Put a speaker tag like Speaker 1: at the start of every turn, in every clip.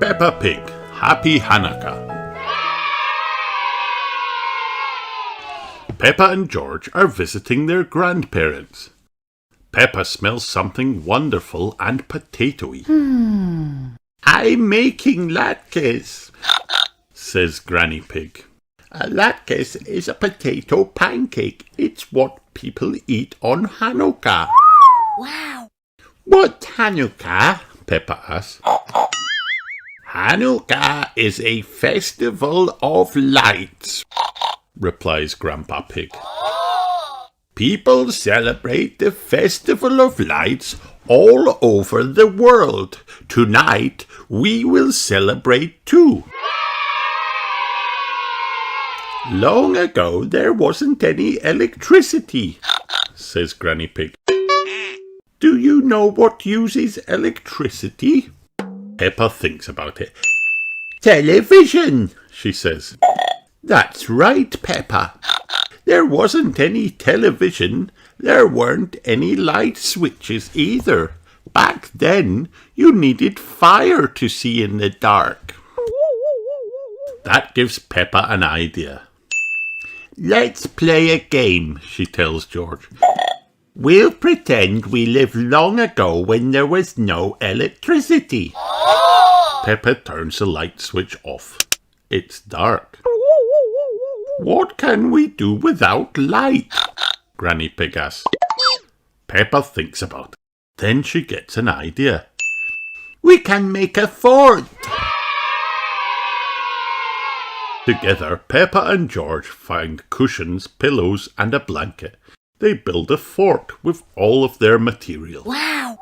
Speaker 1: Peppa Pig, Happy Hanukkah. Peppa and George are visiting their grandparents. Peppa smells something wonderful and potatoey. I'm making latkes, says Granny Pig. A latkes is a potato pancake. It's what people eat on Hanukkah.
Speaker 2: Wow!
Speaker 1: What Hanukkah? Peppa asks. Hanukkah is a festival of lights, replies Grandpa Pig. People celebrate the festival of lights all over the world. Tonight we will celebrate too. Long ago there wasn't any electricity, says Granny Pig. Do you know what uses electricity? Peppa thinks about it. Television, she says. That's right, Peppa. There wasn't any television. There weren't any light switches either. Back then, you needed fire to see in the dark. That gives Peppa an idea. Let's play a game, she tells George. We'll pretend we lived long ago when there was no electricity. Peppa turns the light switch off. It's dark. What can we do without light? Granny Pig asks. Peppa thinks about it. Then she gets an idea. We can make a fort. Together, Peppa and George find cushions, pillows, and a blanket. They build a fort with all of their material.
Speaker 2: Wow!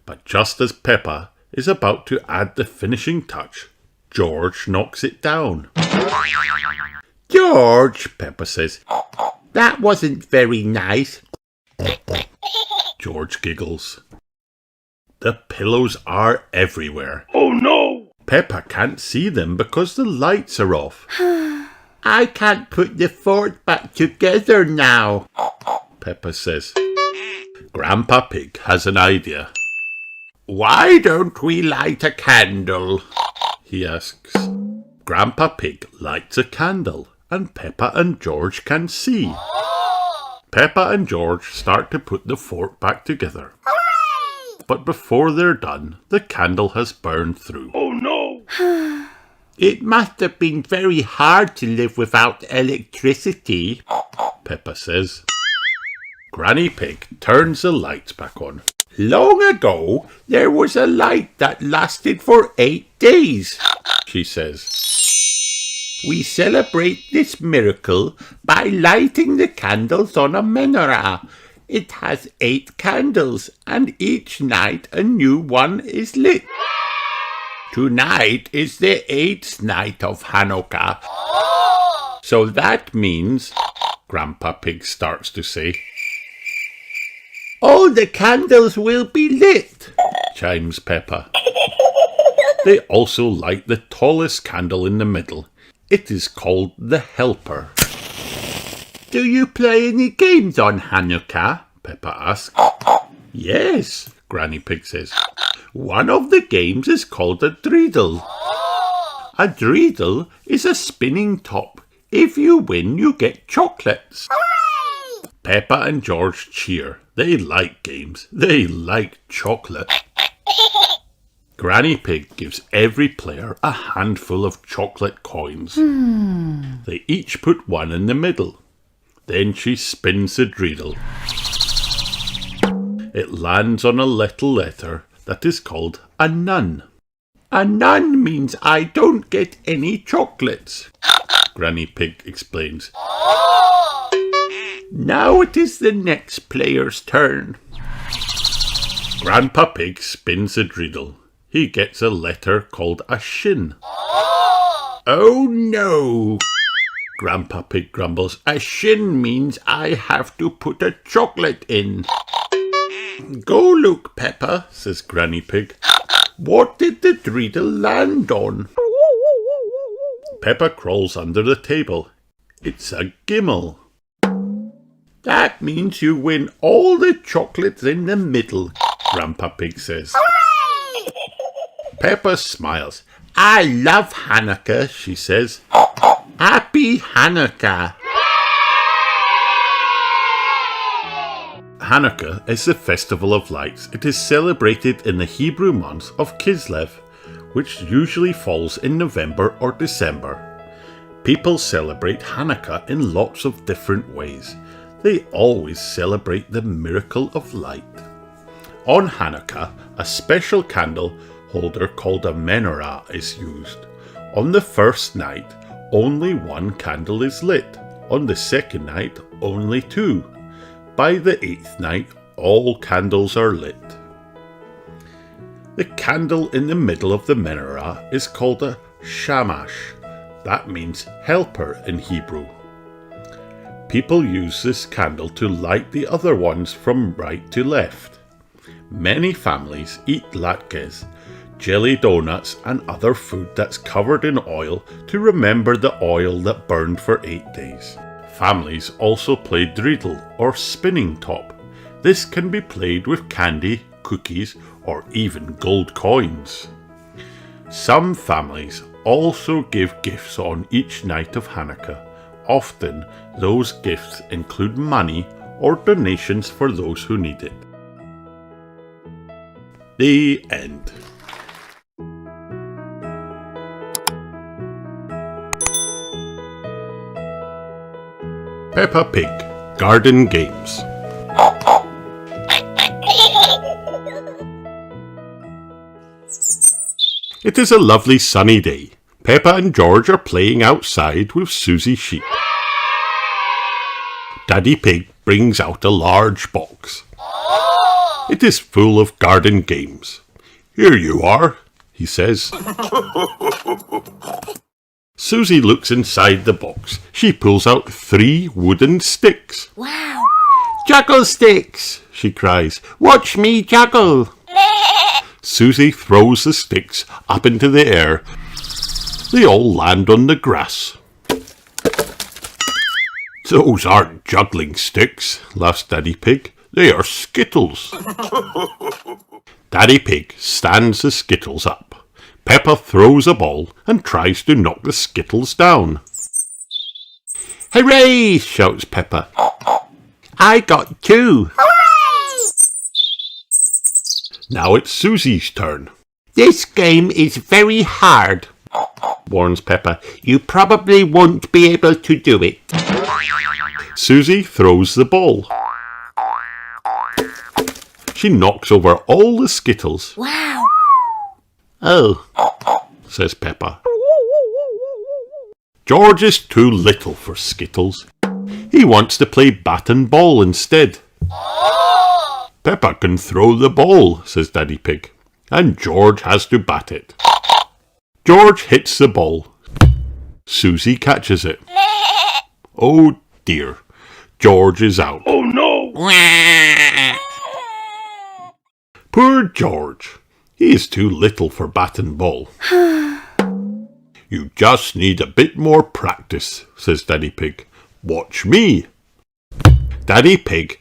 Speaker 1: But just as Peppa is about to add the finishing touch, George knocks it down. George, Peppa says, that wasn't very nice. George giggles. The pillows are everywhere. Oh no! Peppa can't see them because the lights are off. I can't put the fort back together now, Peppa says. Grandpa Pig has an idea. Why don't we light a candle? He asks. Grandpa Pig lights a candle and Peppa and George can see. Peppa and George start to put the fort back together. But before they're done, the candle has burned through. Oh no! It must have been very hard to live without electricity, Peppa says. Granny Pig turns the lights back on. Long ago, there was a light that lasted for 8 days, she says. We celebrate this miracle by lighting the candles on a menorah. It has 8 candles, and each night a new one is lit. Tonight is the 8th night of Hanukkah. So that means, Grandpa Pig starts to say, all the candles will be lit, chimes Peppa. They also light the tallest candle in the middle. It is called the Helper. Do you play any games on Hanukkah? Peppa asks. Yes, Granny Pig says. One of the games is called a dreidel. A dreidel is a spinning top. If you win, you get chocolates. Peppa and George cheer. They like games. They like chocolate. Granny Pig gives every player a handful of chocolate coins. They each put one in the middle. Then she spins the dreidel. It lands on a little letter that is called a nun. A nun means I don't get any chocolates, Granny Pig explains. Now it is the next player's turn. Grandpa Pig spins the dreidel. He gets a letter called a shin. Oh no! Grandpa Pig grumbles. A shin means I have to put a chocolate in. Go look, Peppa, says Granny Pig. What did the dreidel land on? Peppa crawls under the table. It's a gimel. That means you win all the chocolates in the middle, Grandpa Pig says. Peppa smiles. I love Hanukkah, she says. Happy Hanukkah! Hanukkah is the festival of lights. It is celebrated in the Hebrew month of Kislev, which usually falls in November or December. People celebrate Hanukkah in lots of different ways. They always celebrate the miracle of light. On Hanukkah, a special candle holder called a menorah is used. On the first night, only one candle is lit. On the second night, only two. By the 8th night, all candles are lit. The candle in the middle of the menorah is called a shamash. That means helper in Hebrew. People use this candle to light the other ones from right to left. Many families eat latkes, jelly donuts and other food that's covered in oil to remember the oil that burned for 8 days. Families also play dreidel or spinning top. This can be played with candy, cookies or even gold coins. Some families also give gifts on each night of Hanukkah. Often those gifts include money or donations for those who need it. The end. Peppa Pig Garden Games. It is a lovely sunny day. Peppa and George are playing outside with Suzy's sheep. Daddy Pig brings out a large box. It is full of garden games. Here you are, he says. Suzy looks inside the box. She pulls out 3 wooden sticks.
Speaker 2: Wow!
Speaker 1: Juggle sticks, she cries. Watch me juggle. Suzy throws the sticks up into the air. They all land on the grass. Those aren't juggling sticks, laughs Daddy Pig. They are skittles. Daddy Pig stands the skittles up. Peppa throws a ball and tries to knock the skittles down. Hooray! Shouts Peppa. I got 2.
Speaker 2: Hooray!
Speaker 1: Now it's Suzy's turn.
Speaker 3: This game is very hard,
Speaker 1: warns Peppa.
Speaker 3: You probably won't be able to do it.
Speaker 1: Suzy throws the ball. She knocks over all the skittles.
Speaker 2: Wow!
Speaker 1: Oh, says Peppa. George is too little for skittles. He wants to play bat and ball instead. Peppa can throw the ball, says Daddy Pig, and George has to bat it. George hits the ball. Suzy catches it. Oh dear, George is out.
Speaker 4: Oh no!
Speaker 1: Poor George. He is too little for bat and ball. You just need a bit more practice, says Daddy Pig. Watch me. Daddy Pig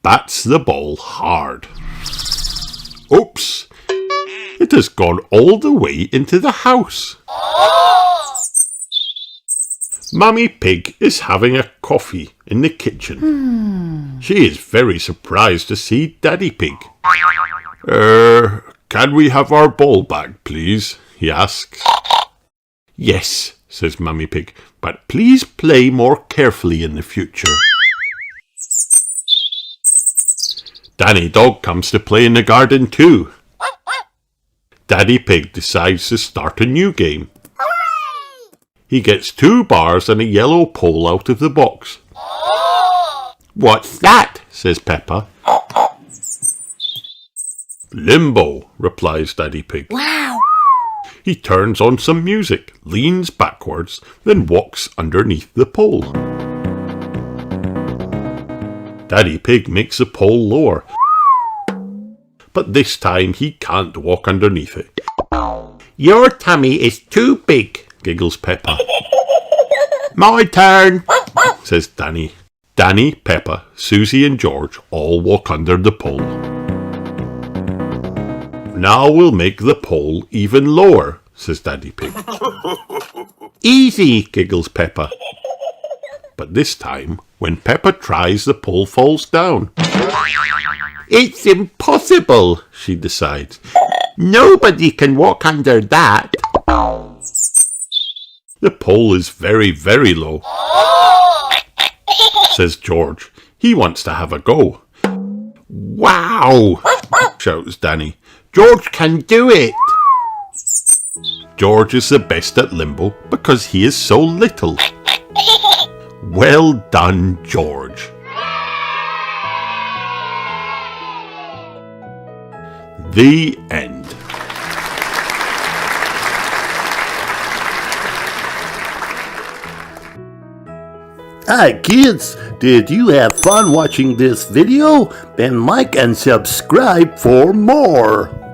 Speaker 1: bats the ball hard. Oops! It has gone all the way into the house. Mummy Pig is having a coffee in the kitchen. She is very surprised to see Daddy Pig. Can we have our ball back, please? He asks. Yes, says Mummy Pig, but please play more carefully in the future. Danny Dog comes to play in the garden too. Daddy Pig decides to start a new game. He gets 2 bars and a yellow pole out of the box. What's that? Says Peppa. Limbo, replies Daddy Pig.
Speaker 2: Wow!
Speaker 1: He turns on some music, leans backwards, then walks underneath the pole. Daddy Pig makes the pole lower, but this time he can't walk underneath it.
Speaker 3: Your tummy is too big,
Speaker 1: giggles Peppa.
Speaker 3: My turn,
Speaker 1: says Danny. Danny, Peppa, Suzy and George all walk under the pole. Now we'll make the pole even lower, says Daddy Pig.
Speaker 3: Easy,
Speaker 1: giggles Peppa. But this time, when Peppa tries, the pole falls down.
Speaker 3: It's impossible,
Speaker 1: she decides.
Speaker 3: Nobody can walk under that.
Speaker 1: The pole is very, very low, says George. He wants to have a go.
Speaker 3: Wow,
Speaker 1: shouts Danny.
Speaker 3: George can do it.
Speaker 1: George is the best at limbo because he is so little. Well done, George. The end.
Speaker 2: Hi kids, did you have fun watching this video? Then like and subscribe for more.